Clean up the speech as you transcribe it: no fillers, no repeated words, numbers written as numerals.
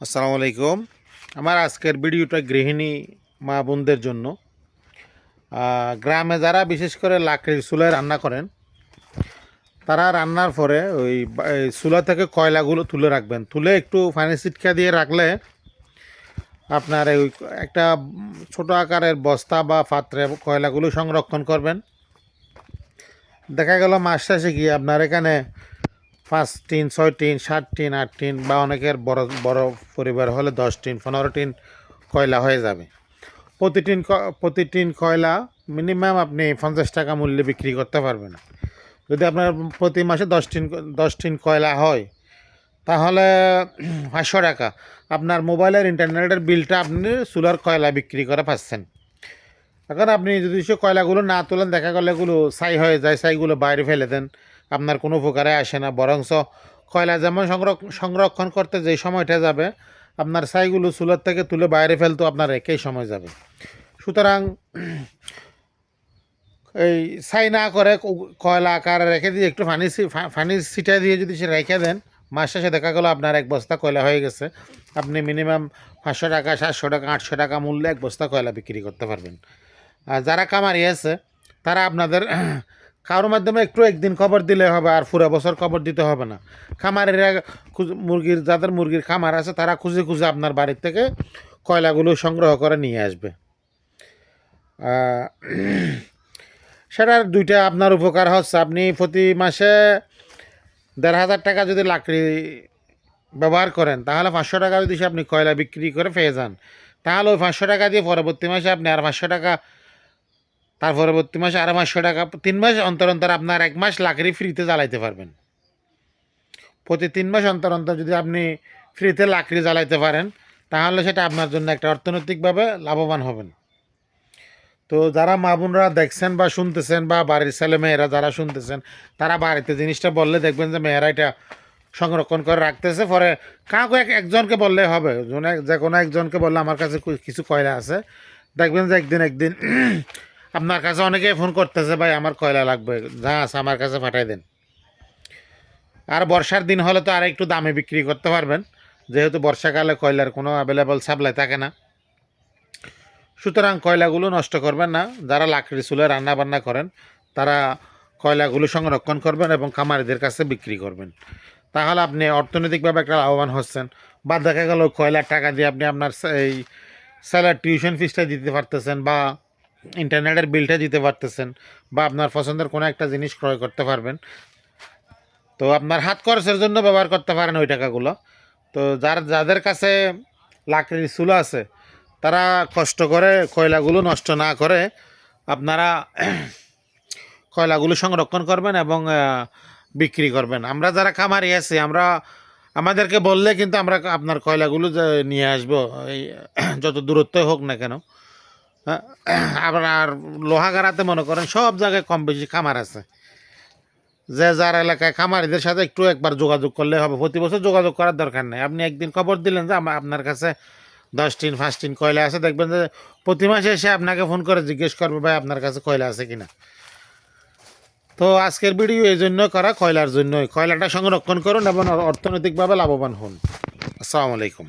আসসালামু আলাইকুম। আমার আজকের ভিডিওটা গৃহিণী মা বোনদের জন্য। গ্রামে যারা বিশেষ করে লাকড়ির চুলায় রান্না করেন, তারা রান্নার পরে এই চুলা থেকে কয়লাগুলো তুলে রাখবেন। তুলে একটু পানি ছিটকা দিয়ে রাখলে আপনার ওই একটা ছোট আকারের বস্তা বা পাত্রে কয়লাগুলো সংরক্ষণ করবেন। দেখা গেল মাস শেষে গিয়ে আপনার এখানে 5 টিন, 6 টিন, 7 টিন, 8 টিন বা অনেকের বড় বড় পরিবার হলে 10 টিন, 15 টিন কয়লা হয়ে যাবে। প্রতি টিন কয়লা মিনিমাম আপনি 50 টাকা মূল্যে বিক্রি করতে পারবেন। যদি আপনার প্রতি মাসে 10 টিন কয়লা হয়, তাহলে 500 টাকা আপনার মোবাইলের ইন্টারনেটের বিলটা আপনি চুলার কয়লা বিক্রি করে পাচ্ছেন। এখন আপনি যদি সে কয়লাগুলো না তোলেন, দেখা গেলে এগুলো ছাই হয়ে যায়, ছাইগুলো বাইরে ফেলে দেন, আপনার কোনো উপকারে আসে না। বরঞ্চ কয়লা যেমন সংরক্ষণ করতে যেই সময়টা যাবে, আপনার ছাইগুলো চুলার থেকে তুলে বাইরে ফেলতেও আপনার একই সময় যাবে। সুতরাং এই ছাই না করে কয়লা আকারে রেখে দিয়ে একটু পানি ছিটাই দিয়ে যদি সে রেখে দেন, মাস শেষে দেখা গেলো আপনার এক বস্তা কয়লা হয়ে গেছে। আপনি মিনিমাম 500 টাকা, 700 টাকা, 800 টাকা মূল্যে এক বস্তা কয়লা বিক্রি করতে পারবেন। আর যারা কামারি আছে, তারা আপনাদের কারোর মাধ্যমে একটু একদিন খবর দিলে হবে, আর পুরো বছর খবর দিতে হবে না। খামারিরা যাদের মুরগির খামার আছে, তারা খুঁজে খুঁজে আপনার বাড়ির থেকে কয়লাগুলো সংগ্রহ করে নিয়ে আসবে। সেটার দুইটা আপনার উপকার হচ্ছে, আপনি প্রতি মাসে 1,500 টাকা যদি লাকড়ি ব্যবহার করেন, তাহলে 500 টাকা যদি আপনি কয়লা বিক্রি করে পেয়ে যান, তাহলে ওই 500 টাকা দিয়ে পরবর্তী মাসে আপনি আর 500 টাকা, তার পরবর্তী মাসে আরও 500 টাকা, 3 মাস অন্তর অন্তর আপনার 1 মাস লাকড়ি ফ্রিতে জ্বালাইতে পারবেন। প্রতি 3 মাস অন্তর অন্তর যদি আপনি ফ্রিতে লাকড়ি জ্বালাইতে পারেন, তাহলে সেটা আপনার জন্য একটা অর্থনৈতিকভাবে লাভবান হবেন। তো যারা মা বোনরা দেখছেন বা শুনতেছেন, বা বাড়ির ছেলে মেয়েরা যারা শুনতেছেন, তারা বাড়িতে জিনিসটা বললে দেখবেন যে মেয়েরা এটা সংরক্ষণ করে রাখতেছে। পরে কাউকে একজনকে বললে হবে, যে কোনো একজনকে বললে আমার কাছে কিছু কয়লা আছে, দেখবেন যে একদিন আপনার কাছে অনেকেই ফোন করতেছে, ভাই আমার কয়লা লাগবে, যা আছে আমার কাছে পাঠাই দেন। আর বর্ষার দিন হলে তো আর একটু দামে বিক্রি করতে পারবেন, যেহেতু বর্ষাকালে কয়লার কোনো অ্যাভেলেবল সাপ্লাই থাকে না। সুতরাং কয়লাগুলো নষ্ট করবেন না। যারা লাকড়ি চুলায় রান্না বান্না করেন, তারা কয়লাগুলো সংরক্ষণ করবেন এবং খামারিদের কাছে বিক্রি করবেন। তাহলে আপনি অর্থনৈতিকভাবে একটা লাভবান হচ্ছেন। বা দেখা গেল কয়লার টাকা দিয়ে আপনি আপনার এই ছেলের টিউশন ফিসটা দিতে পারতেছেন, বা ইন্টারনেটের বিলটা দিতে পারতেছেন, বা আপনার পছন্দের কোনো একটা জিনিস ক্রয় করতে পারবেন। তো আপনার হাত খরচের জন্য ব্যবহার করতে পারেন ওই টাকাগুলো। তো যাদের কাছে লাকড়ির চুলা আছে, তারা কষ্ট করে কয়লাগুলো নষ্ট না করে আপনারা কয়লাগুলো সংরক্ষণ করবেন এবং বিক্রি করবেন। আমরা যারা খামারি আছি, আমাদেরকে বললে কিন্তু আমরা আপনার কয়লাগুলো নিয়ে আসবো, এই যত দূরত্বই হোক না কেন। আপনার লোহাগাড়াতে মনে করেন সব জায়গায় কম বেশি খামার আছে। যে যার এলাকায় খামারিদের সাথে একটু একবার যোগাযোগ করলে হবে, প্রতি বছর যোগাযোগ করার দরকার নেই। আপনি একদিন খবর দিলেন যে আপনার কাছে 10 টিন 5 টিন কয়লা আছে, দেখবেন যে প্রতি মাসে এসে আপনাকে ফোন করে জিজ্ঞেস করবে, ভাই আপনার কাছে কয়লা আছে কিনা। তো আজকের ভিডিও এই জন্য করা, কয়লার জন্যই। কয়লাটা সংরক্ষণ করুন এবং অর্থনৈতিকভাবে লাভবান হন। আসসালামু আলাইকুম।